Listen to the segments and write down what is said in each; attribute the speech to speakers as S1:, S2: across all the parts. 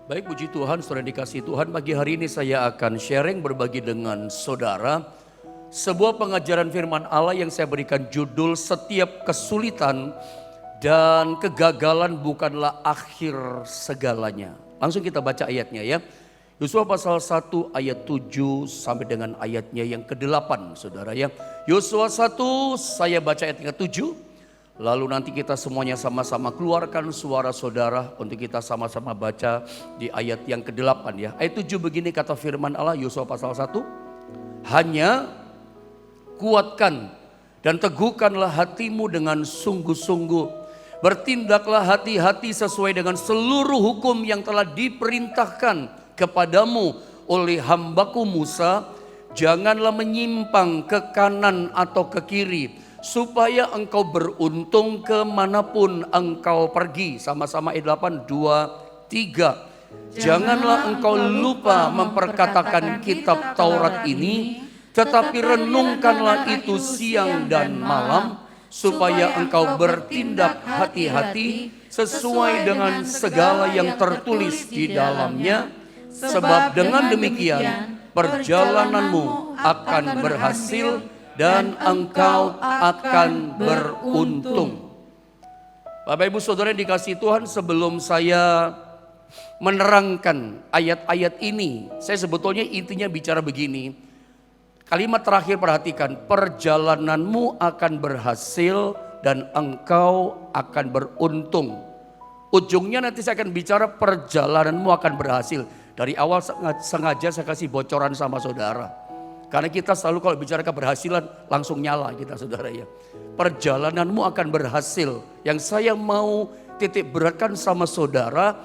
S1: Baik, puji Tuhan, saudara dikasih Tuhan. Pagi hari ini saya akan sharing berbagi dengan saudara sebuah pengajaran firman Allah yang saya berikan judul setiap kesulitan dan kegagalan bukanlah akhir segalanya. Langsung kita baca ayatnya ya. Yosua pasal 1 ayat 7 sampai dengan ayatnya yang ke-8 saudara ya. Yosua 1 saya baca ayat yang ke-7. Lalu nanti kita semuanya sama-sama keluarkan suara saudara untuk kita sama-sama baca di ayat yang ke-8 ya. Ayat 7 begini kata firman Allah, Yosua pasal 1. Hanya kuatkan dan teguhkanlah hatimu dengan sungguh-sungguh. Bertindaklah hati-hati sesuai dengan seluruh hukum yang telah diperintahkan kepadamu oleh hambaku Musa. Janganlah menyimpang ke kanan atau ke kiri, supaya engkau beruntung kemanapun engkau pergi. Sama-sama ayat 8, 2, 3. Janganlah engkau lupa memperkatakan kitab Taurat ini, tetapi renungkanlah itu siang dan malam, supaya engkau bertindak hati-hati sesuai dengan segala yang tertulis di dalamnya. Sebab dengan demikian perjalananmu akan berhasil dan engkau akan beruntung. Bapak Ibu Saudara yang dikasihi Tuhan, sebelum saya menerangkan ayat-ayat ini, saya sebetulnya intinya bicara begini. Kalimat terakhir perhatikan, perjalananmu akan berhasil dan engkau akan beruntung. Ujungnya nanti saya akan bicara perjalananmu akan berhasil. Dari awal sengaja saya kasih bocoran sama saudara. Karena kita selalu kalau bicara keberhasilan langsung nyala kita saudara ya. Perjalananmu akan berhasil. Yang saya mau titik beratkan sama saudara,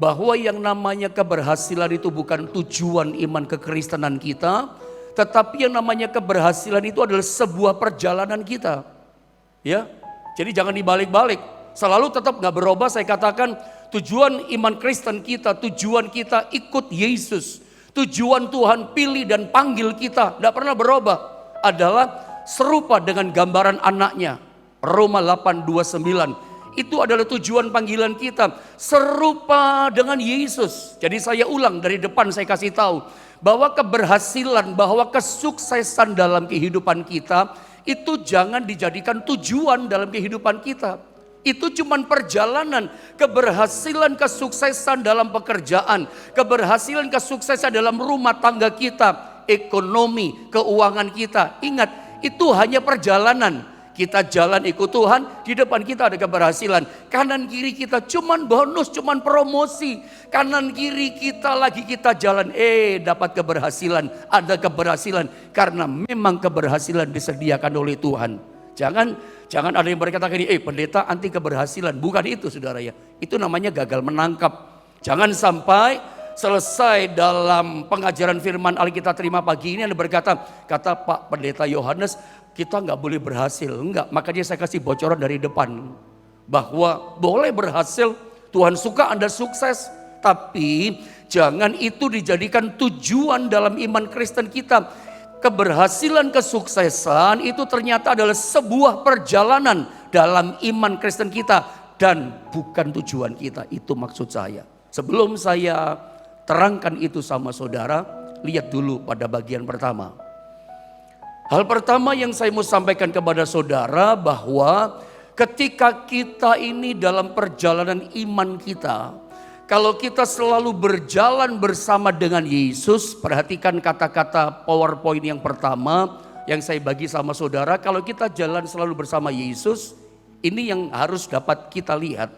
S1: bahwa yang namanya keberhasilan itu bukan tujuan iman kekristenan kita, tetapi yang namanya keberhasilan itu adalah sebuah perjalanan kita. Ya, jadi jangan dibalik-balik. Selalu tetap gak berubah. Saya katakan tujuan iman Kristen kita, tujuan kita ikut Yesus. Tujuan Tuhan pilih dan panggil kita tidak pernah berubah, adalah serupa dengan gambaran anaknya. Roma 8:29. Itu adalah tujuan panggilan kita, serupa dengan Yesus. Jadi saya ulang dari depan, saya kasih tahu bahwa keberhasilan, bahwa kesuksesan dalam kehidupan kita itu jangan dijadikan tujuan dalam kehidupan kita. Itu cuman perjalanan. Keberhasilan, kesuksesan dalam pekerjaan, keberhasilan, kesuksesan dalam rumah tangga kita, ekonomi, keuangan kita. Ingat, itu hanya perjalanan. Kita jalan ikut Tuhan, di depan kita ada keberhasilan. Kanan kiri kita cuman bonus, cuman promosi. Kanan kiri kita lagi kita jalan, dapat keberhasilan. Ada keberhasilan karena memang keberhasilan disediakan oleh Tuhan. Jangan ada yang berkata gini, pendeta anti keberhasilan. Bukan itu saudara ya. Itu namanya gagal menangkap. Jangan sampai selesai dalam pengajaran firman Allah kita terima pagi ini, Anda berkata, kata Pak Pendeta Yohanes, kita nggak boleh berhasil. Enggak, makanya saya kasih bocoran dari depan. Bahwa boleh berhasil, Tuhan suka Anda sukses. Tapi jangan itu dijadikan tujuan dalam iman Kristen kita. Keberhasilan, kesuksesan itu ternyata adalah sebuah perjalanan dalam iman Kristen kita dan bukan tujuan kita. Itu maksud saya. Sebelum saya terangkan itu sama saudara, lihat dulu pada bagian pertama. Hal pertama yang saya mau sampaikan kepada saudara, bahwa ketika kita ini dalam perjalanan iman kita, kalau kita selalu berjalan bersama dengan Yesus, perhatikan kata-kata PowerPoint yang pertama yang saya bagi sama saudara. Kalau kita jalan selalu bersama Yesus, ini yang harus dapat kita lihat.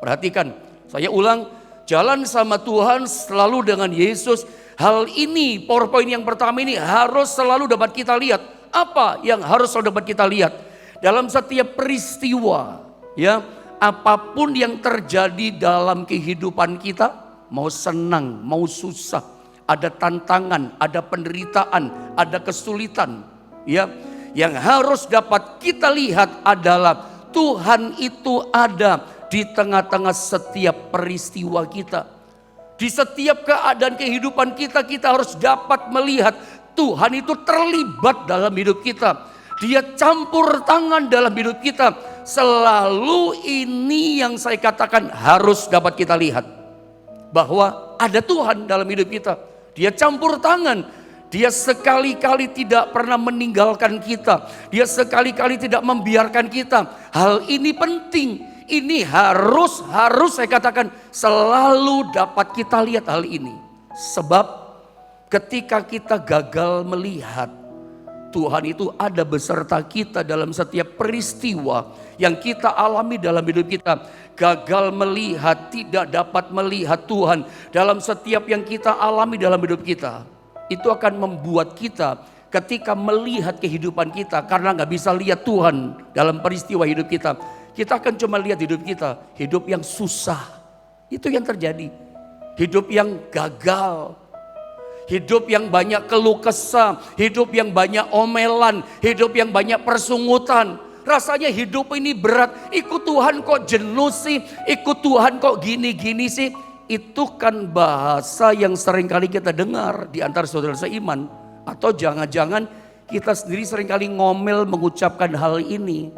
S1: Perhatikan, saya ulang, jalan sama Tuhan selalu dengan Yesus. Hal ini, PowerPoint yang pertama ini harus selalu dapat kita lihat. Apa yang harus selalu dapat kita lihat? Dalam setiap peristiwa, ya, apapun yang terjadi dalam kehidupan kita, mau senang, mau susah, ada tantangan, ada penderitaan, ada kesulitan, ya, yang harus dapat kita lihat adalah Tuhan itu ada di tengah-tengah setiap peristiwa kita. Di setiap keadaan kehidupan kita, kita harus dapat melihat Tuhan itu terlibat dalam hidup kita. Dia campur tangan dalam hidup kita. Selalu ini yang saya katakan harus dapat kita lihat. bahwa ada Tuhan dalam hidup kita. Dia campur tangan. Dia sekali-kali tidak pernah meninggalkan kita. Dia sekali-kali tidak membiarkan kita. Hal ini penting. Ini harus saya katakan selalu dapat kita lihat hal ini. Sebab ketika kita gagal melihat Tuhan itu ada beserta kita dalam setiap peristiwa yang kita alami dalam hidup kita. Gagal melihat, tidak dapat melihat Tuhan dalam setiap yang kita alami dalam hidup kita. Itu akan membuat kita ketika melihat kehidupan kita, karena gak bisa lihat Tuhan dalam peristiwa hidup kita. Kita akan cuma lihat hidup kita, hidup yang susah. Itu yang terjadi. Hidup yang gagal. Hidup yang banyak keluh kesah, hidup yang banyak omelan, hidup yang banyak persungutan. Rasanya hidup ini berat, ikut Tuhan kok jenuh sih, ikut Tuhan kok gini-gini sih. Itu kan bahasa yang seringkali kita dengar di antara saudara seiman. Atau jangan-jangan kita sendiri seringkali ngomel mengucapkan hal ini.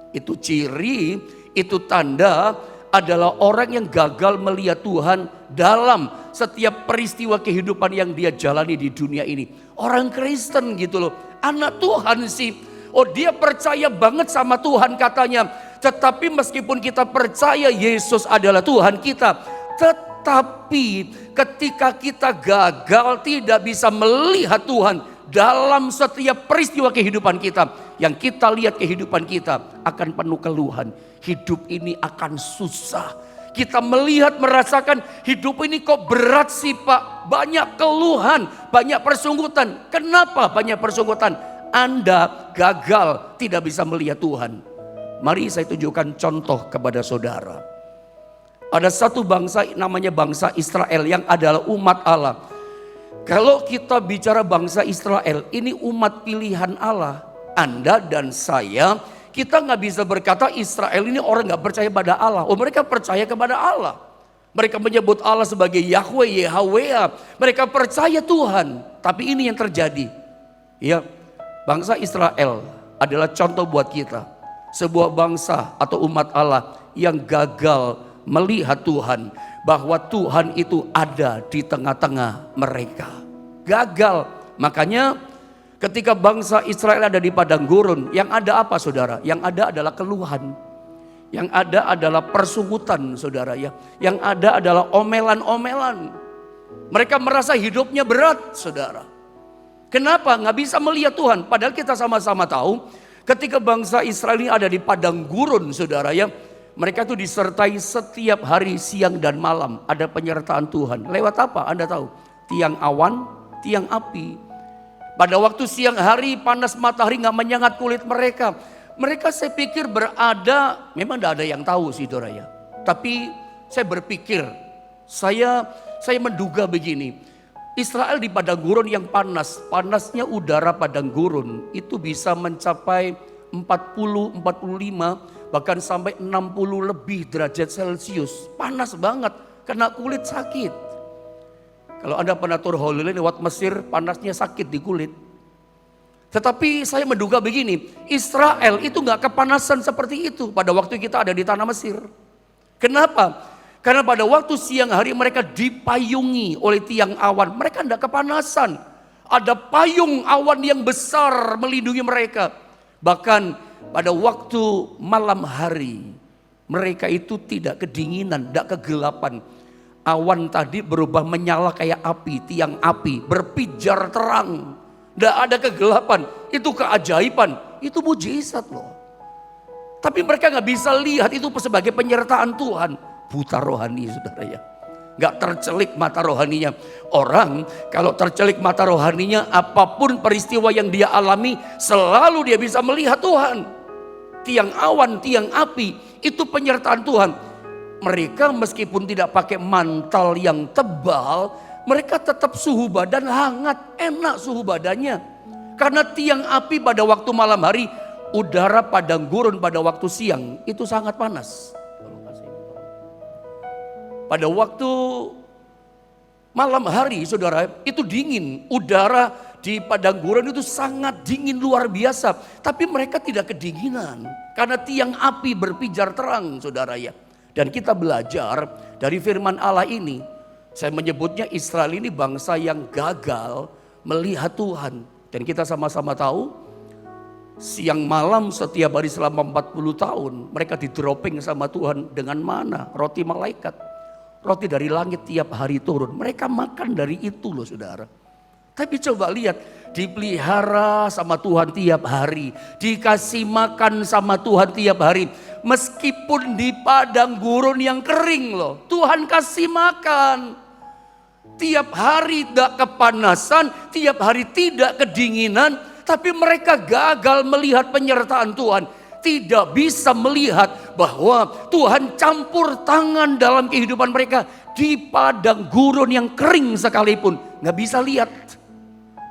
S1: Itu ciri, itu tanda adalah orang yang gagal melihat Tuhan dalam setiap peristiwa kehidupan yang dia jalani di dunia ini. Orang Kristen gitu loh, anak Tuhan sih. Oh, dia percaya banget sama Tuhan katanya. Tetapi meskipun kita percaya Yesus adalah Tuhan kita, tetapi ketika kita gagal tidak bisa melihat Tuhan dalam setiap peristiwa kehidupan kita, yang kita lihat kehidupan kita akan penuh keluhan. Hidup ini akan susah. Kita melihat, merasakan hidup ini kok berat sih Pak. Banyak keluhan, banyak persunggutan. Kenapa banyak persunggutan? Anda gagal tidak bisa melihat Tuhan. Mari saya tunjukkan contoh kepada saudara. Ada satu bangsa namanya bangsa Israel yang adalah umat Allah. Kalau kita bicara bangsa Israel, ini umat pilihan Allah. Anda dan saya, kita nggak bisa berkata Israel ini orang nggak percaya pada Allah. Oh, mereka percaya kepada Allah. Mereka menyebut Allah sebagai Yahweh, Yahweh. Mereka percaya Tuhan. Tapi ini yang terjadi. Ya, bangsa Israel adalah contoh buat kita. Sebuah bangsa atau umat Allah yang gagal melihat Tuhan. Bahwa Tuhan itu ada di tengah-tengah mereka. Gagal. Makanya ketika bangsa Israel ada di padang gurun, yang ada apa saudara? Yang ada adalah keluhan. Yang ada adalah persungutan saudara ya. Yang ada adalah omelan-omelan. Mereka merasa hidupnya berat saudara. Kenapa? Nggak bisa melihat Tuhan. Padahal kita sama-sama tahu ketika bangsa Israel ini ada di padang gurun saudara ya. Mereka itu disertai setiap hari siang dan malam. Ada penyertaan Tuhan. Lewat apa? Anda tahu? Tiang awan, tiang api. Pada waktu siang hari panas matahari gak menyengat kulit mereka. Mereka saya pikir berada, memang tidak ada yang tahu sih saudara ya. Tapi saya berpikir, saya menduga begini. Israel di padang gurun yang panas. Panasnya udara padang gurun itu bisa mencapai 40, 45 bahkan sampai 60 lebih derajat Celcius. Panas banget, kena kulit sakit. Kalau Anda pernah tur holiday lewat Mesir, panasnya sakit di kulit. Tetapi saya menduga begini, Israel itu gak kepanasan seperti itu pada waktu kita ada di tanah Mesir. Kenapa? Karena pada waktu siang hari mereka dipayungi oleh tiang awan. Mereka gak kepanasan. Ada payung awan yang besar melindungi mereka. Bahkan pada waktu malam hari mereka itu tidak kedinginan, tidak kegelapan. Awan tadi berubah menyala kayak api, tiang api berpijar terang. Tidak ada kegelapan, itu keajaiban, itu mujizat loh. Tapi mereka gak bisa lihat itu sebagai penyertaan Tuhan. Buta rohani saudara ya. Gak tercelik mata rohaninya. Orang kalau tercelik mata rohaninya, apapun peristiwa yang dia alami selalu dia bisa melihat Tuhan. Tiang awan, tiang api itu penyertaan Tuhan. Mereka meskipun tidak pakai mantel yang tebal, mereka tetap suhu badan hangat, enak suhu badannya. Karena tiang api pada waktu malam hari, udara padang gurun pada waktu siang itu sangat panas. Pada waktu malam hari saudara itu dingin, udara di padang gurun itu sangat dingin luar biasa. Tapi mereka tidak kedinginan karena tiang api berpijar terang saudara ya. Dan kita belajar dari firman Allah ini, Saya menyebutnya Israel ini bangsa yang gagal melihat Tuhan. Dan kita sama-sama tahu, siang malam setiap hari selama 40 tahun mereka di-dropping sama Tuhan dengan mana? Roti malaikat. Roti dari langit tiap hari turun. Mereka makan dari itu loh saudara. Tapi coba lihat, dipelihara sama Tuhan tiap hari. Dikasih makan sama Tuhan tiap hari. Meskipun di padang gurun yang kering loh. Tuhan kasih makan. Tiap hari tidak kepanasan, tiap hari tidak kedinginan. Tapi mereka gagal melihat penyertaan Tuhan. Tidak bisa melihat bahwa Tuhan campur tangan dalam kehidupan mereka. Di padang gurun yang kering sekalipun. Gak bisa lihat.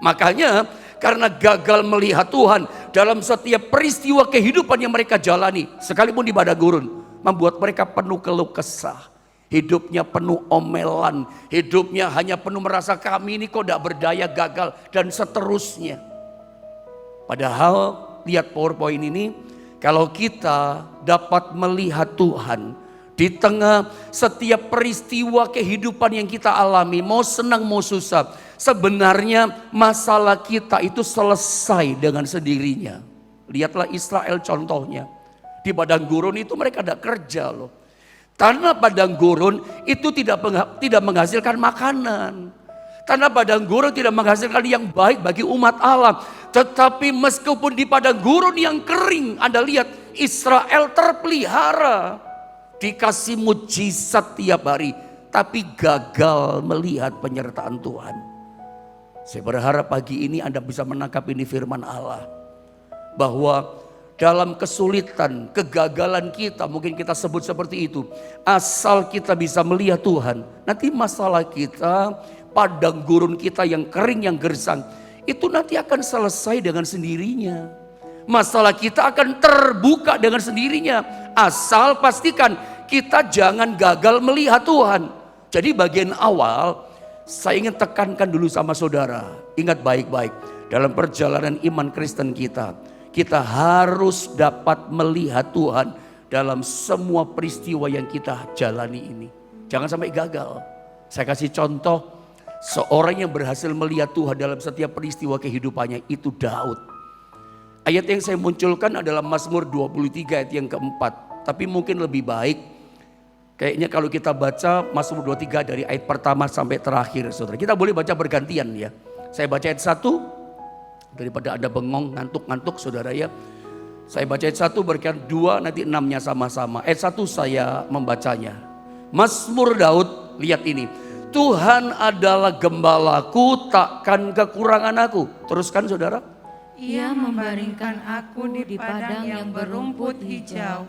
S1: Makanya karena gagal melihat Tuhan dalam setiap peristiwa kehidupan yang mereka jalani. Sekalipun di padang gurun. Membuat mereka penuh keluh kesah. Hidupnya penuh omelan. Hidupnya hanya penuh merasa kami ini kok tidak berdaya, gagal. Dan seterusnya. Padahal lihat PowerPoint ini. Kalau kita dapat melihat Tuhan. Di tengah setiap peristiwa kehidupan yang kita alami. Mau senang mau susah. Sebenarnya masalah kita itu selesai dengan sendirinya. Lihatlah Israel contohnya. Di padang gurun itu mereka tidak kerja loh. Tanah padang gurun itu tidak menghasilkan makanan. Tanah padang gurun tidak menghasilkan yang baik bagi umat Allah. Tetapi meskipun di padang gurun yang kering, Anda lihat Israel terpelihara. Dikasih mujizat tiap hari. Tapi gagal melihat penyertaan Tuhan. Saya berharap pagi ini Anda bisa menangkap ini firman Allah. Bahwa dalam kesulitan, kegagalan kita, mungkin kita sebut seperti itu. Asal kita bisa melihat Tuhan. Nanti masalah kita, padang gurun kita yang kering, yang gersang. Itu nanti akan selesai dengan sendirinya. Masalah kita akan terbuka dengan sendirinya. Asal pastikan kita jangan gagal melihat Tuhan. Jadi bagian awal, saya ingin tekankan dulu sama saudara, ingat baik-baik dalam perjalanan iman Kristen kita harus dapat melihat Tuhan dalam semua peristiwa yang kita jalani ini. Jangan sampai gagal. Saya kasih contoh, seorang yang berhasil melihat Tuhan dalam setiap peristiwa kehidupannya itu Daud. Ayat yang saya munculkan adalah Mazmur 23 ayat yang keempat. Tapi mungkin lebih baik kayaknya kalau kita baca Mazmur 23 dari ayat pertama sampai terakhir saudara. Kita boleh baca bergantian ya. Saya baca ayat 1 daripada Anda bengong ngantuk-ngantuk saudara ya. Saya baca ayat 1 bergantian 2 nanti 6-nya sama-sama. Ayat 1 saya membacanya. Mazmur Daud, lihat ini. Tuhan adalah gembalaku, takkan kekurangan aku. Teruskan saudara.
S2: Ia membaringkan aku di padang yang berumput hijau.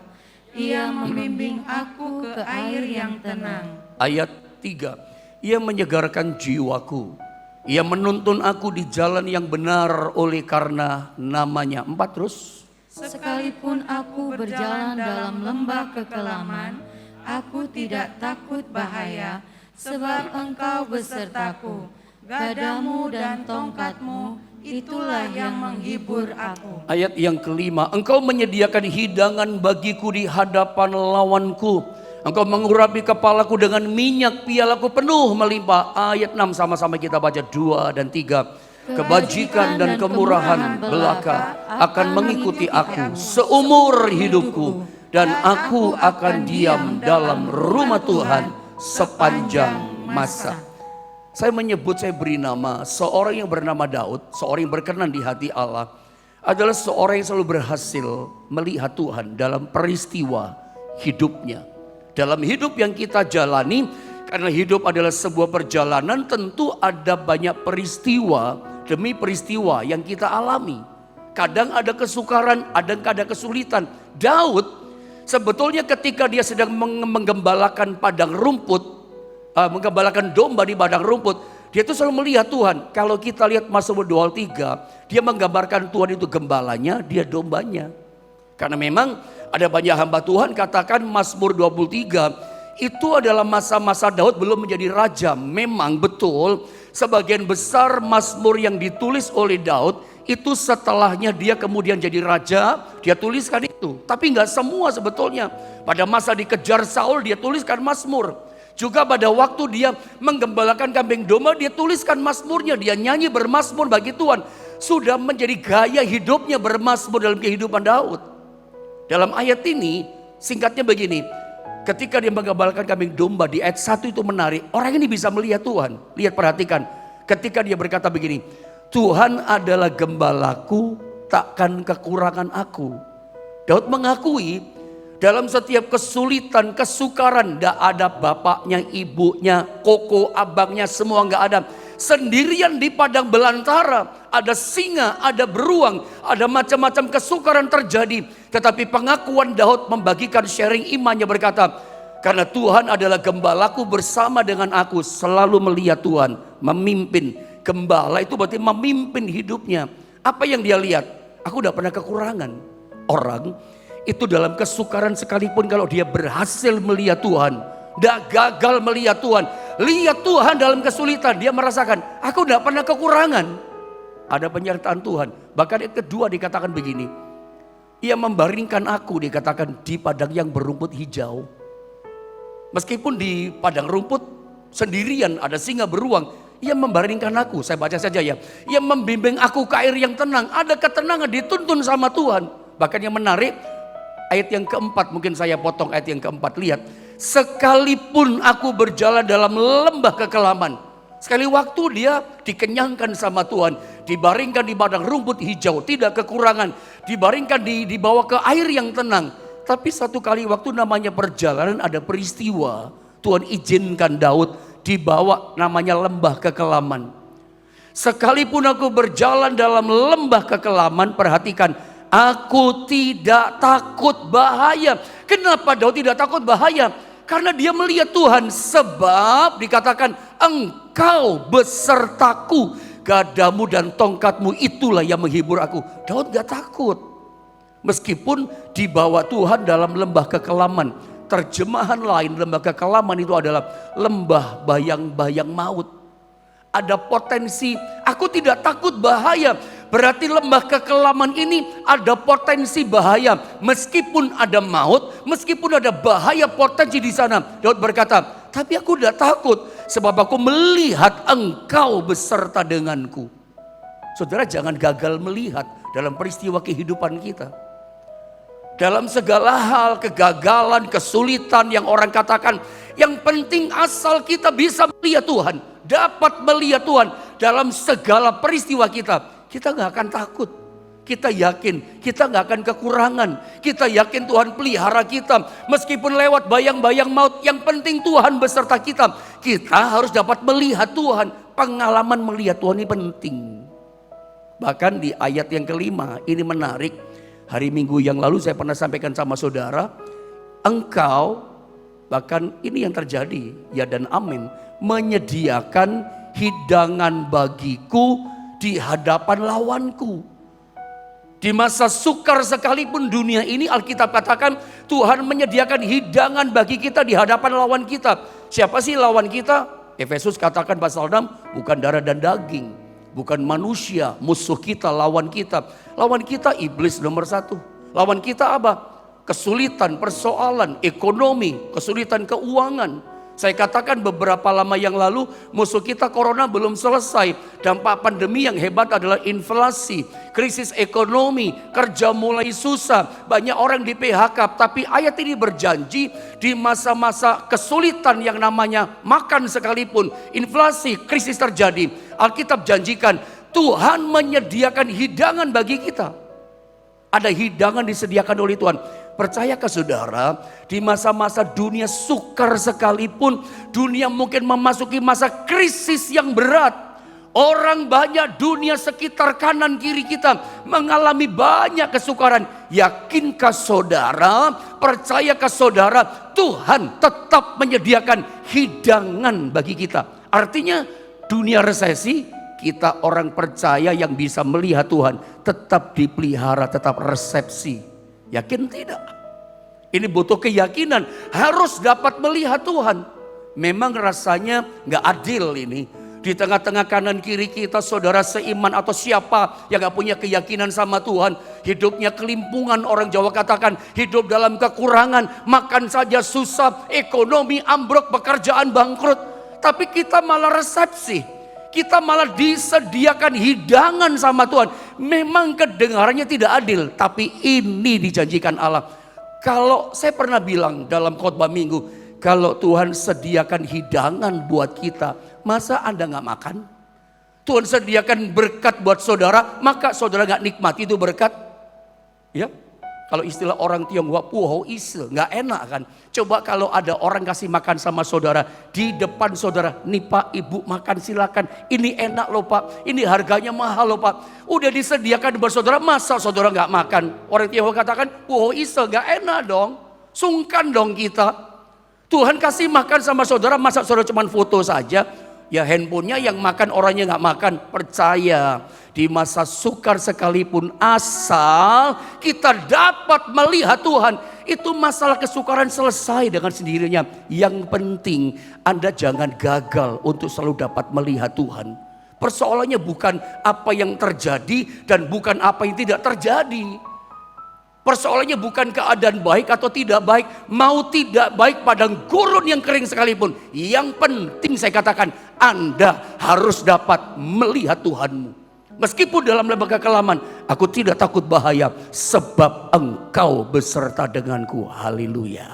S2: Ia membimbing aku ke air yang tenang.
S1: Ayat 3. Ia menyegarkan jiwaku. Ia menuntun aku di jalan yang benar oleh karena namanya. 4 terus.
S2: Sekalipun aku berjalan dalam lembah kekelaman, aku tidak takut bahaya, sebab Engkau besertaku. Gadamu dan tongkatmu, itulah yang menghibur aku.
S1: Ayat yang kelima, Engkau menyediakan hidangan bagiku di hadapan lawanku. Engkau mengurapi kepalaku dengan minyak, pialaku penuh melimpah. Ayat 6 sama-sama kita baca 2 dan 3. Kebajikan dan kemurahan belaka akan mengikuti aku seumur hidupku. Dan aku akan diam dalam rumah Tuhan sepanjang masa. Saya menyebut, saya beri nama seorang yang bernama Daud, seorang yang berkenan di hati Allah, adalah seorang yang selalu berhasil melihat Tuhan dalam peristiwa hidupnya. Dalam hidup yang kita jalani, karena hidup adalah sebuah perjalanan, tentu ada banyak peristiwa demi peristiwa yang kita alami. Kadang ada kesukaran, kadang ada kesulitan. Daud sebetulnya ketika dia sedang menggembalakan padang rumput, menggembalakan domba di padang rumput, dia tuh selalu melihat Tuhan. Kalau kita lihat Mazmur 23, dia menggambarkan Tuhan itu gembalanya, dia dombanya. Karena memang ada banyak hamba Tuhan katakan Mazmur 23 itu adalah masa-masa Daud belum menjadi raja. Memang betul, sebagian besar Mazmur yang ditulis oleh Daud itu setelahnya dia kemudian jadi raja, dia tuliskan itu. Tapi nggak semua sebetulnya. Pada masa dikejar Saul dia tuliskan Mazmur. Juga pada waktu dia menggembalakan kambing domba, dia tuliskan mazmurnya, dia nyanyi bermazmur bagi Tuhan. Sudah menjadi gaya hidupnya bermazmur dalam kehidupan Daud. Dalam ayat ini, singkatnya begini, ketika dia menggembalakan kambing domba di ayat 1 itu menarik. Orang ini bisa melihat Tuhan. Lihat, perhatikan. Ketika dia berkata begini, Tuhan adalah gembalaku, takkan kekurangan aku. Daud mengakui dalam setiap kesulitan, kesukaran, tidak ada bapaknya, ibunya, koko, abangnya, semua nggak ada. Sendirian di padang belantara, ada singa, ada beruang, ada macam-macam kesukaran terjadi. Tetapi pengakuan Daud membagikan sharing imannya berkata, karena Tuhan adalah gembalaku, bersama dengan aku selalu melihat Tuhan memimpin. Gembala itu berarti memimpin hidupnya. Apa yang dia lihat? Aku tidak pernah kekurangan. Orang itu dalam kesukaran sekalipun kalau dia berhasil melihat Tuhan, tidak gagal melihat Tuhan, lihat Tuhan dalam kesulitan, dia merasakan aku tidak pernah kekurangan. Ada penyertaan Tuhan. Bahkan yang kedua dikatakan begini, ia membaringkan aku, dikatakan di padang yang berumput hijau. Meskipun di padang rumput sendirian ada singa beruang, ia membaringkan aku. Saya baca saja ya, ia membimbing aku ke air yang tenang. Ada ketenangan, dituntun sama Tuhan. Bahkan yang menarik, ayat yang keempat, mungkin saya potong ayat yang keempat. Lihat, sekalipun aku berjalan dalam lembah kekelaman. Sekali waktu dia dikenyangkan sama Tuhan, dibaringkan di padang rumput hijau, tidak kekurangan, dibaringkan dibawa ke air yang tenang. Tapi satu kali waktu namanya perjalanan ada peristiwa, Tuhan izinkan Daud dibawa namanya lembah kekelaman. Sekalipun aku berjalan dalam lembah kekelaman, perhatikan, aku tidak takut bahaya. Kenapa Daud tidak takut bahaya? Karena dia melihat Tuhan. Sebab dikatakan engkau besertaku, gadamu dan tongkatmu itulah yang menghibur aku. Daud gak takut. Meskipun dibawa Tuhan dalam lembah kekelaman. Terjemahan lain lembah kekelaman itu adalah lembah bayang-bayang maut. Ada potensi, aku tidak takut bahaya. Berarti lembah kekelaman ini ada potensi bahaya. Meskipun ada maut, meskipun ada bahaya potensi di sana. Daud berkata, tapi aku tidak takut sebab aku melihat engkau beserta denganku. Saudara, jangan gagal melihat dalam peristiwa kehidupan kita. Dalam segala hal, kegagalan, kesulitan yang orang katakan, yang penting asal kita bisa melihat Tuhan, dapat melihat Tuhan dalam segala peristiwa kita. Kita gak akan takut. Kita yakin kita gak akan kekurangan. Kita yakin Tuhan pelihara kita. Meskipun lewat bayang-bayang maut, yang penting Tuhan beserta kita. Kita harus dapat melihat Tuhan. Pengalaman melihat Tuhan ini penting. Bahkan di ayat yang kelima, ini menarik. Hari Minggu yang lalu saya pernah sampaikan sama saudara. Engkau, bahkan ini yang terjadi, ya dan amin, menyediakan hidangan bagiku di hadapan lawanku. Di masa sukar sekalipun dunia ini, Alkitab katakan Tuhan menyediakan hidangan bagi kita di hadapan lawan kita. Siapa sih lawan kita? Efesus katakan pasal 6, bukan darah dan daging, bukan manusia, musuh kita, lawan kita. Lawan kita iblis nomor 1. Lawan kita apa? Kesulitan, persoalan, ekonomi, kesulitan keuangan. Saya katakan beberapa lama yang lalu, musuh kita corona belum selesai. Dampak pandemi yang hebat adalah inflasi, krisis ekonomi, kerja mulai susah, banyak orang di PHK. Tapi ayat ini berjanji di masa-masa kesulitan yang namanya makan sekalipun, inflasi, krisis terjadi. Alkitab janjikan Tuhan menyediakan hidangan bagi kita. Ada hidangan disediakan oleh Tuhan. Percayakah saudara, di masa-masa dunia sukar sekalipun, dunia mungkin memasuki masa krisis yang berat. Orang banyak, dunia sekitar kanan kiri kita mengalami banyak kesukaran. Yakinkah saudara, percayakah saudara, Tuhan tetap menyediakan hidangan bagi kita. Artinya dunia resesi, kita orang percaya yang bisa melihat Tuhan tetap dipelihara, tetap resepsi. Yakin tidak? Ini butuh keyakinan, harus dapat melihat Tuhan. Memang rasanya gak adil ini. Di tengah-tengah kanan kiri kita saudara seiman atau siapa yang gak punya keyakinan sama Tuhan. Hidupnya kelimpungan, orang Jawa katakan hidup dalam kekurangan. Makan saja susah, ekonomi ambruk, pekerjaan bangkrut. Tapi kita malah resepsi. Kita malah disediakan hidangan sama Tuhan. Memang kedengarannya tidak adil, tapi ini dijanjikan Allah. Kalau saya pernah bilang dalam khotbah minggu, kalau Tuhan sediakan hidangan buat kita, masa Anda gak makan? Tuhan sediakan berkat buat saudara, maka saudara gak nikmati itu berkat? Ya, kalau istilah orang Tionghoa, puhou ise, gak enak kan? Coba kalau ada orang kasih makan sama saudara, di depan saudara, nih Pak, Ibu makan silakan, ini enak loh Pak, ini harganya mahal loh Pak. Udah disediakan buat saudara, masa saudara gak makan? Orang Tionghoa katakan, puhou ise, gak enak dong, sungkan dong kita. Tuhan kasih makan sama saudara, masa saudara cuma foto saja? Ya handphonenya yang makan, orangnya gak makan. Percaya, di masa sukar sekalipun asal kita dapat melihat Tuhan, itu masalah kesukaran selesai dengan sendirinya. Yang penting Anda jangan gagal untuk selalu dapat melihat Tuhan. Persoalannya bukan apa yang terjadi dan bukan apa yang tidak terjadi. Persoalannya bukan keadaan baik atau tidak baik. Mau tidak baik padang gurun yang kering sekalipun, yang penting saya katakan, Anda harus dapat melihat Tuhanmu. Meskipun dalam lembah kekelaman, aku tidak takut bahaya, sebab Engkau beserta denganku. Haleluya.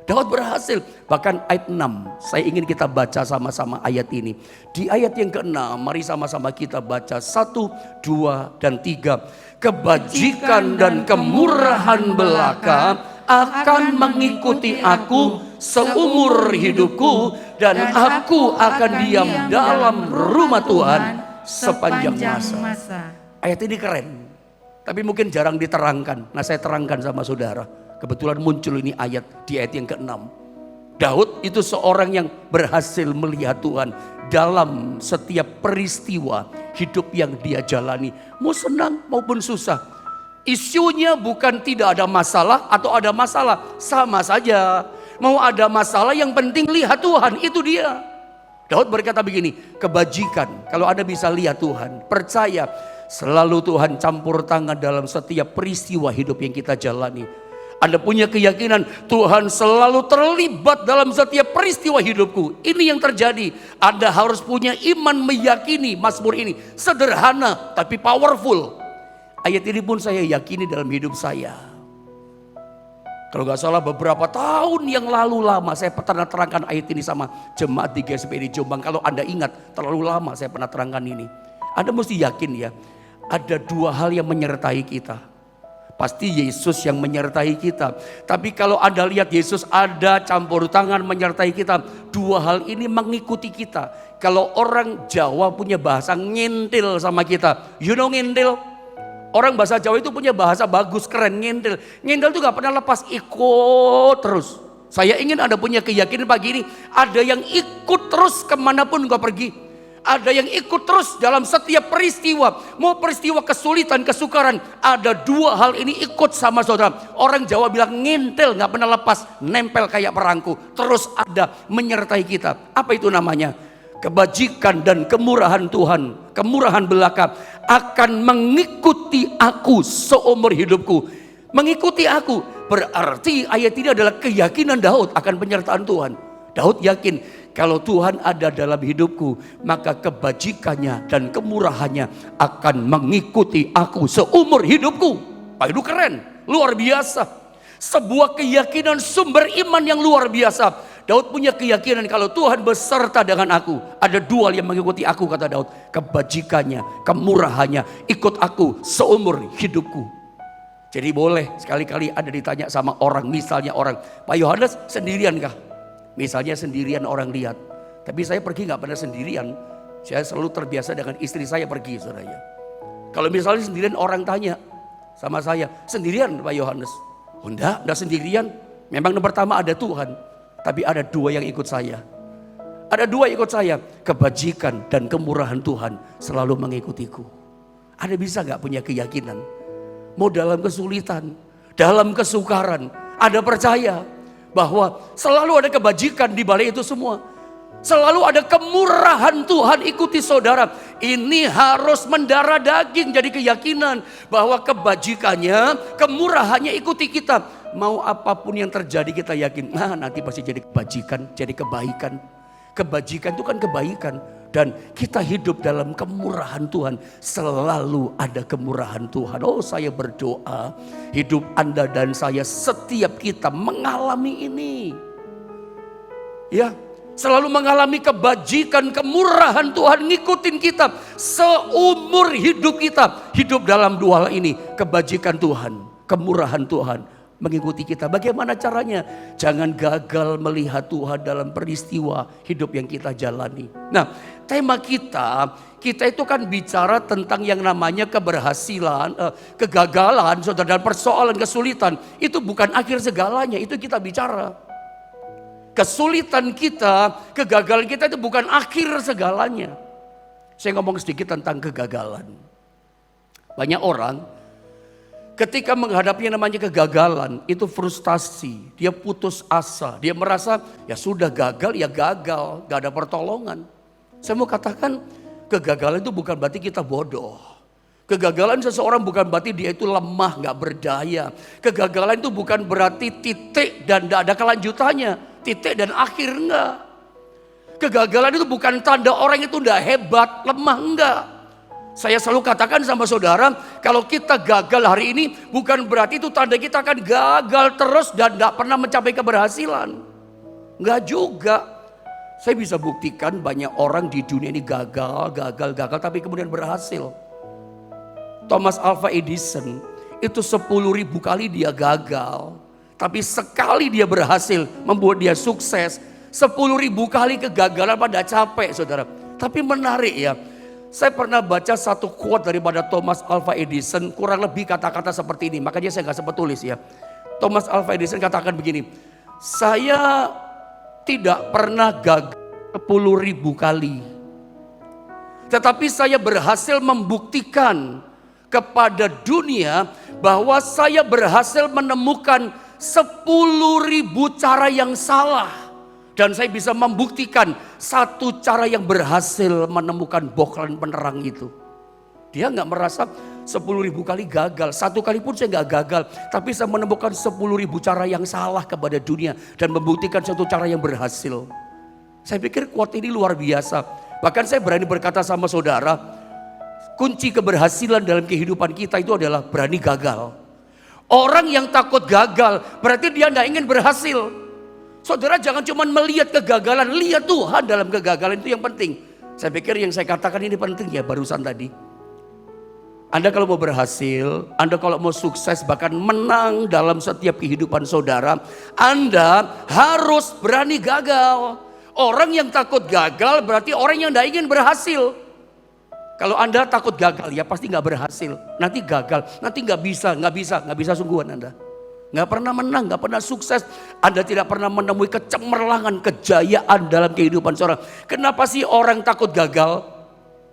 S1: Daud berhasil. Bahkan ayat 6, saya ingin kita baca sama-sama ayat ini. Di ayat yang ke-6, mari sama-sama kita baca 1, 2, dan 3. Kebajikan dan kemurahan belaka akan mengikuti aku seumur hidupku, dan aku akan diam dalam rumah Tuhan sepanjang masa. Ayat ini keren, tapi mungkin jarang diterangkan. Nah, saya terangkan sama saudara. Kebetulan muncul ini ayat di ayat yang ke-6. Daud itu seorang yang berhasil melihat Tuhan dalam setiap peristiwa hidup yang dia jalani. Mau senang maupun susah. Isunya bukan tidak ada masalah atau ada masalah. Sama saja. Mau ada masalah yang penting lihat Tuhan. Itu dia. Daud berkata begini, kebajikan. Kalau Anda bisa lihat Tuhan, percaya selalu Tuhan campur tangan dalam setiap peristiwa hidup yang kita jalani. Anda punya keyakinan Tuhan selalu terlibat dalam setiap peristiwa hidupku. Ini yang terjadi. Anda harus punya iman meyakini Mazmur ini. Sederhana tapi powerful. Ayat ini pun saya yakini dalam hidup saya. Kalau gak salah beberapa tahun yang lalu lama saya pernah terangkan ayat ini sama jemaat di GSP di Jombang. Kalau Anda ingat, terlalu lama saya pernah terangkan ini. Anda mesti yakin ya, ada dua hal yang menyertai kita. Pasti Yesus yang menyertai kita. Tapi kalau Anda lihat Yesus ada campur tangan menyertai kita. Dua hal ini mengikuti kita. Kalau orang Jawa punya bahasa ngintil sama kita. You know ngintil? Orang bahasa Jawa itu punya bahasa bagus, keren, ngintil. Ngintil itu gak pernah lepas, ikut terus. Saya ingin Anda punya keyakinan pagi ini. Ada yang ikut terus kemanapun kau pergi. Ada yang ikut terus dalam setiap peristiwa. Mau peristiwa kesulitan, kesukaran. Ada dua hal ini ikut sama saudara. Orang Jawa bilang ngintil, gak pernah lepas. Nempel kayak perangku. Terus ada menyertai kita. Apa itu namanya? Kebajikan dan kemurahan Tuhan, kemurahan belaka akan mengikuti aku seumur hidupku. Mengikuti aku berarti ayat ini adalah keyakinan Daud akan penyertaan Tuhan. Daud yakin kalau Tuhan ada dalam hidupku, maka kebajikannya dan kemurahannya akan mengikuti aku seumur hidupku. Pak, itu keren, luar biasa. Sebuah keyakinan sumber iman yang luar biasa. Daud punya keyakinan kalau Tuhan beserta dengan aku. Ada dua yang mengikuti aku, kata Daud. Kebajikannya, kemurahannya ikut aku seumur hidupku. Jadi boleh sekali-kali ada ditanya sama orang. Misalnya orang, Pak Yohanes sendirian kah? Misalnya sendirian orang lihat. Tapi saya pergi gak pernah sendirian. Saya selalu terbiasa dengan istri saya pergi, saudara. Kalau misalnya sendirian orang tanya sama saya, sendirian Pak Yohanes? Oh enggak sendirian. Memang yang pertama ada Tuhan. Tapi ada dua yang ikut saya. Ada dua yang ikut saya. Kebajikan dan kemurahan Tuhan selalu mengikutiku. Anda bisa gak punya keyakinan? Mau dalam kesulitan, dalam kesukaran, Anda percaya bahwa selalu ada kebajikan di balik itu semua. Selalu ada kemurahan Tuhan ikuti saudara. Ini harus mendarah daging jadi keyakinan bahwa kebajikannya, kemurahannya ikuti kita. Mau apapun yang terjadi kita yakin, nah nanti pasti jadi kebajikan, jadi kebaikan. Kebajikan itu kan kebaikan. Dan kita hidup dalam kemurahan Tuhan. Selalu ada kemurahan Tuhan. Oh, saya berdoa hidup Anda dan saya, setiap kita mengalami ini. Ya, selalu mengalami kebajikan, kemurahan Tuhan ngikutin kita seumur hidup kita. Hidup dalam dua hal ini, kebajikan Tuhan, kemurahan Tuhan mengikuti kita. Bagaimana caranya? Jangan gagal melihat Tuhan dalam peristiwa hidup yang kita jalani. Nah, tema kita itu kan bicara tentang yang namanya keberhasilan, kegagalan, saudara, dan persoalan, kesulitan. Itu bukan akhir segalanya, itu kita bicara. Kesulitan kita, kegagalan kita itu bukan akhir segalanya. Saya ngomong sedikit tentang kegagalan. Banyak orang ketika menghadapi yang namanya kegagalan itu frustasi, dia putus asa, dia merasa ya sudah gagal, gak ada pertolongan. Saya mau katakan kegagalan itu bukan berarti kita bodoh. Kegagalan seseorang bukan berarti dia itu lemah, gak berdaya. Kegagalan itu bukan berarti titik dan gak ada kelanjutannya. Titik dan akhir, enggak. Kegagalan itu bukan tanda orang itu enggak hebat, lemah, enggak. Saya selalu katakan sama saudara, kalau kita gagal hari ini bukan berarti itu tanda kita akan gagal terus dan enggak pernah mencapai keberhasilan. Enggak juga. Saya bisa buktikan banyak orang di dunia ini gagal tapi kemudian berhasil. Thomas Alva Edison itu 10.000 kali dia gagal. Tapi sekali dia berhasil membuat dia sukses. 10.000 kali kegagalan pada capek, saudara. Tapi menarik ya. Saya pernah baca satu quote daripada Thomas Alva Edison. Kurang lebih kata-kata seperti ini. Makanya saya gak sempat tulis ya. Thomas Alva Edison katakan begini. Saya tidak pernah gagal 10.000 kali. Tetapi saya berhasil membuktikan kepada dunia bahwa saya berhasil menemukan 10.000 cara yang salah. Dan saya bisa membuktikan satu cara yang berhasil menemukan boklan penerang itu. Dia gak merasa 10.000 kali gagal. Satu kali pun saya gak gagal. Tapi saya menemukan 10.000 cara yang salah kepada dunia. Dan membuktikan satu cara yang berhasil. Saya pikir quote ini luar biasa. Bahkan saya berani berkata sama saudara, kunci keberhasilan dalam kehidupan kita itu adalah berani gagal. Orang yang takut gagal berarti dia tidak ingin berhasil. Saudara jangan cuma melihat kegagalan, lihat Tuhan dalam kegagalan, itu yang penting. Saya pikir yang saya katakan ini penting ya barusan tadi. Anda kalau mau berhasil, Anda kalau mau sukses bahkan menang dalam setiap kehidupan saudara, Anda harus berani gagal. Orang yang takut gagal berarti orang yang tidak ingin berhasil. Kalau Anda takut gagal ya pasti gak berhasil. Nanti gagal, nanti gak bisa sungguhan Anda. Gak pernah menang, gak pernah sukses. Anda tidak pernah menemui kecemerlangan, kejayaan dalam kehidupan saudara. Kenapa sih orang takut gagal?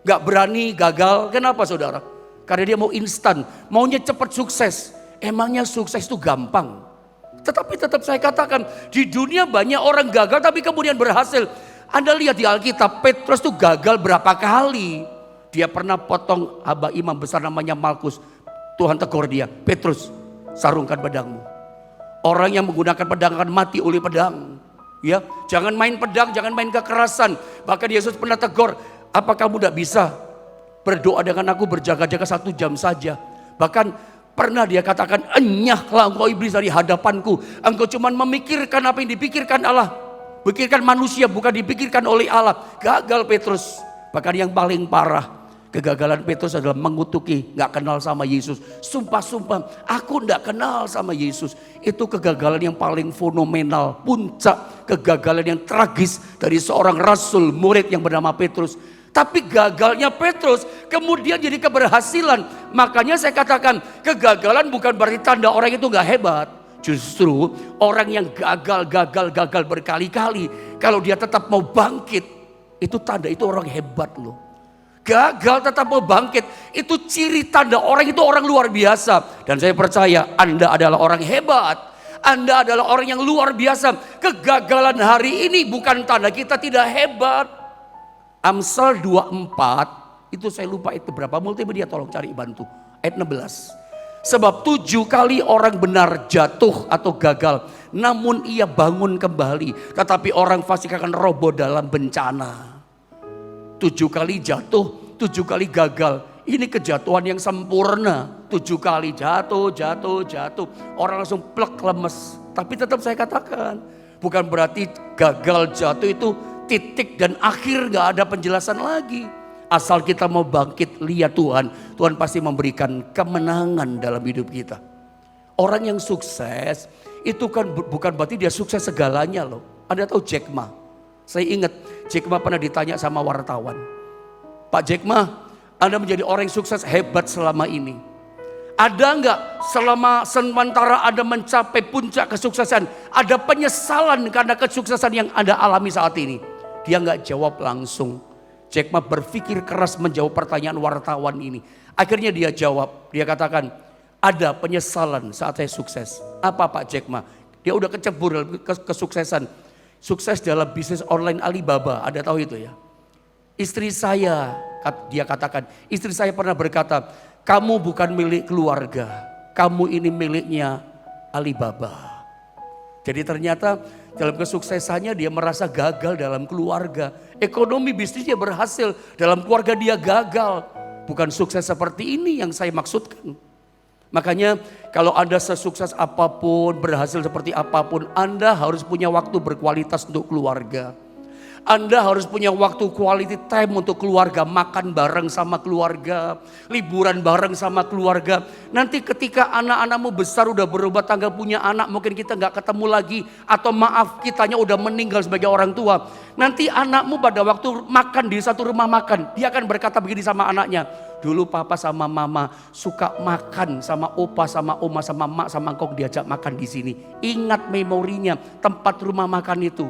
S1: Gak berani gagal, kenapa saudara? Karena dia mau instan, maunya cepat sukses. Emangnya sukses itu gampang? Tetapi tetap saya katakan, di dunia banyak orang gagal tapi kemudian berhasil. Anda lihat di Alkitab, Petrus itu gagal berapa kali. Dia pernah potong abah imam besar namanya Malkus. Tuhan tegur dia, Petrus sarungkan pedangmu. Orang yang menggunakan pedang akan mati oleh pedang. Ya, jangan main pedang, jangan main kekerasan. Bahkan Yesus pernah tegur, apa kamu tidak bisa berdoa dengan aku berjaga-jaga 1 jam saja. Bahkan pernah dia katakan, enyahlah engkau iblis dari hadapanku. Engkau cuma memikirkan apa yang dipikirkan Allah. Pikirkan manusia bukan dipikirkan oleh Allah. Gagal Petrus. Bahkan yang paling parah, kegagalan Petrus adalah mengutuki, gak kenal sama Yesus. Sumpah-sumpah, aku gak kenal sama Yesus. Itu kegagalan yang paling fenomenal. Puncak kegagalan yang tragis dari seorang rasul murid yang bernama Petrus. Tapi gagalnya Petrus kemudian jadi keberhasilan. Makanya saya katakan kegagalan bukan berarti tanda orang itu gak hebat. Justru orang yang gagal berkali-kali, kalau dia tetap mau bangkit, itu tanda itu orang hebat loh. Gagal tetap mau bangkit, itu ciri tanda orang itu orang luar biasa. Dan saya percaya Anda adalah orang hebat. Anda adalah orang yang luar biasa. Kegagalan hari ini bukan tanda kita tidak hebat. Amsal 24, itu saya lupa itu berapa, multimedia tolong cari bantu. Ayat 16. Sebab 7 kali orang benar jatuh atau gagal, namun ia bangun kembali. Tetapi orang fasik akan roboh dalam bencana. 7 kali jatuh, 7 kali gagal. Ini kejatuhan yang sempurna. 7 kali jatuh. Orang langsung plek lemes. Tapi tetap saya katakan, bukan berarti gagal jatuh itu titik dan akhir, gak ada penjelasan lagi. Asal kita mau bangkit lihat Tuhan, Tuhan pasti memberikan kemenangan dalam hidup kita. Orang yang sukses itu kan bukan berarti dia sukses segalanya loh. Anda tahu Jack Ma? Saya ingat Jack Ma pernah ditanya sama wartawan. Pak Jack Ma, Anda menjadi orang yang sukses hebat selama ini. Ada enggak selama sementara Anda mencapai puncak kesuksesan, ada penyesalan karena kesuksesan yang Anda alami saat ini? Dia enggak jawab langsung. Jack Ma berpikir keras menjawab pertanyaan wartawan ini. Akhirnya dia jawab, dia katakan, ada penyesalan saat saya sukses. Apa Pak Jack Ma? Dia udah kecebur dalam kesuksesan. Sukses dalam bisnis online Alibaba, Anda tahu itu ya. Istri saya, dia katakan, istri saya pernah berkata, kamu bukan milik keluarga, kamu ini miliknya Alibaba. Jadi ternyata dalam kesuksesannya dia merasa gagal dalam keluarga. Ekonomi bisnisnya berhasil, dalam keluarga dia gagal. Bukan sukses seperti ini yang saya maksudkan. Makanya kalau Anda sesukses apapun, berhasil seperti apapun, Anda harus punya waktu berkualitas untuk keluarga. Anda harus punya waktu quality time untuk keluarga, makan bareng sama keluarga, liburan bareng sama keluarga. Nanti ketika anak-anakmu besar udah berubah tangga punya anak, mungkin kita nggak ketemu lagi, atau maaf kitanya udah meninggal sebagai orang tua. Nanti anakmu pada waktu makan di satu rumah makan, dia akan berkata begini sama anaknya, dulu papa sama mama suka makan sama opa, sama oma, sama mak, sama engkau diajak makan di sini. Ingat memorinya, tempat rumah makan itu.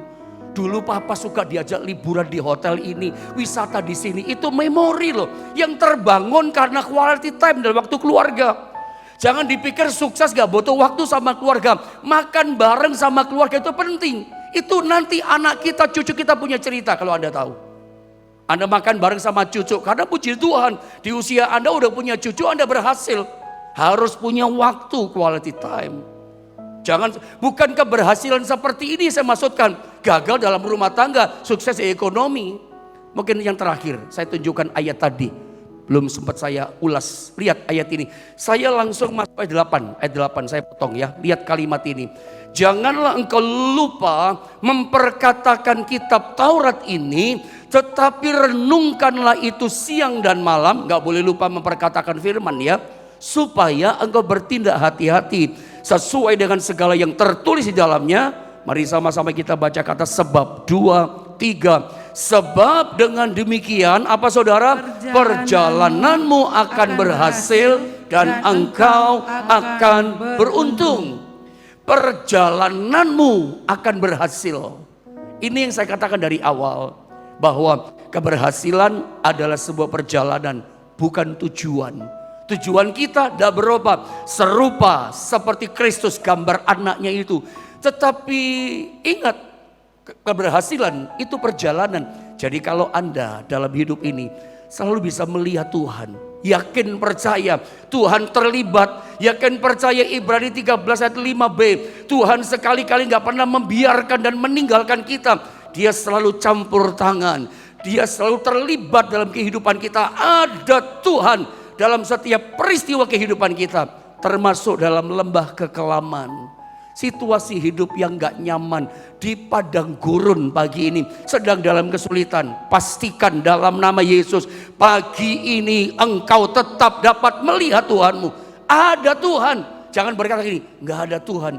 S1: Dulu papa suka diajak liburan di hotel ini, wisata di sini. Itu memori loh yang terbangun karena quality time dalam waktu keluarga. Jangan dipikir sukses gak butuh waktu sama keluarga. Makan bareng sama keluarga itu penting. Itu nanti anak kita, cucu kita punya cerita kalau Anda tahu. Anda makan bareng sama cucu, karena puji Tuhan di usia Anda udah punya cucu, Anda berhasil. Harus punya waktu quality time. Jangan, bukan keberhasilan seperti ini saya maksudkan. Gagal dalam rumah tangga, sukses di ekonomi. Mungkin yang terakhir saya tunjukkan ayat tadi. Belum sempat saya ulas. Lihat ayat ini. Saya langsung masuk ayat 8. Ayat 8 saya potong ya. Lihat kalimat ini. Janganlah engkau lupa memperkatakan kitab Taurat ini, tetapi renungkanlah itu siang dan malam. Gak boleh lupa memperkatakan firman ya. Supaya engkau bertindak hati-hati sesuai dengan segala yang tertulis di dalamnya. Mari sama-sama kita baca kata sebab 2, 3. Sebab dengan demikian apa saudara? Perjalananmu akan berhasil dan engkau akan beruntung. Perjalananmu akan berhasil. Ini yang saya katakan dari awal. Bahwa keberhasilan adalah sebuah perjalanan, bukan tujuan. Tujuan kita dah berobat serupa seperti Kristus, gambar anaknya itu. Tetapi ingat, keberhasilan itu perjalanan. Jadi kalau Anda dalam hidup ini selalu bisa melihat Tuhan, yakin percaya Tuhan terlibat, yakin percaya Ibrani 13 ayat 5b, Tuhan sekali-kali gak pernah membiarkan dan meninggalkan kita. Dia selalu campur tangan, dia selalu terlibat dalam kehidupan kita. Ada Tuhan dalam setiap peristiwa kehidupan kita, termasuk dalam lembah kekelaman. Situasi hidup yang gak nyaman di padang gurun pagi ini, sedang dalam kesulitan. Pastikan dalam nama Yesus, pagi ini engkau tetap dapat melihat Tuhanmu. Ada Tuhan. Jangan berkata gini, gak ada Tuhan.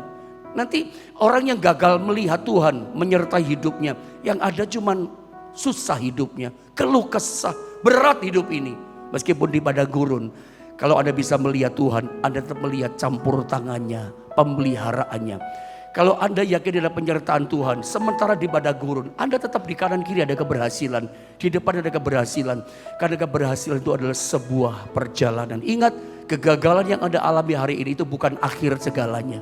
S1: Nanti orang yang gagal melihat Tuhan menyertai hidupnya, yang ada cuman susah hidupnya, keluh kesah, berat hidup ini. Meskipun di padang gurun, kalau Anda bisa melihat Tuhan, Anda tetap melihat campur tangannya, pemeliharaannya. Kalau Anda yakin ada penyertaan Tuhan, sementara di padang gurun, Anda tetap di kanan kiri ada keberhasilan, di depan ada keberhasilan. Karena keberhasilan itu adalah sebuah perjalanan. Ingat, kegagalan yang Anda alami hari ini itu bukan akhir segalanya.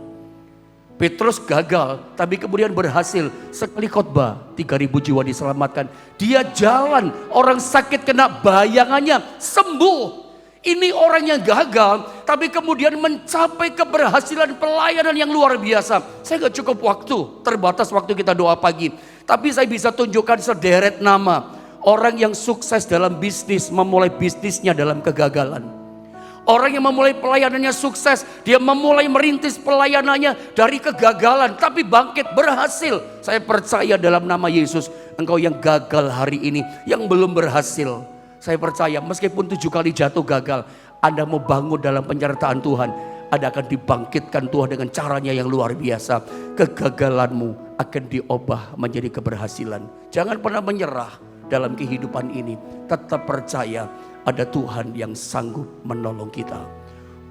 S1: Petrus gagal, tapi kemudian berhasil. Sekali khotbah, 3.000 jiwa diselamatkan. Dia jalan, orang sakit kena bayangannya, sembuh. Ini orang yang gagal, tapi kemudian mencapai keberhasilan pelayanan yang luar biasa. Saya gak cukup waktu, terbatas waktu kita doa pagi. Tapi saya bisa tunjukkan sederet nama. Orang yang sukses dalam bisnis, memulai bisnisnya dalam kegagalan. Orang yang memulai pelayanannya sukses, dia memulai merintis pelayanannya dari kegagalan, tapi bangkit berhasil. Saya percaya dalam nama Yesus, engkau yang gagal hari ini, yang belum berhasil. Saya percaya meskipun 7 kali jatuh gagal, Anda mau bangun dalam penyertaan Tuhan, Anda akan dibangkitkan Tuhan dengan caranya yang luar biasa. Kegagalanmu akan diubah menjadi keberhasilan. Jangan pernah menyerah dalam kehidupan ini. Tetap percaya ada Tuhan yang sanggup menolong kita.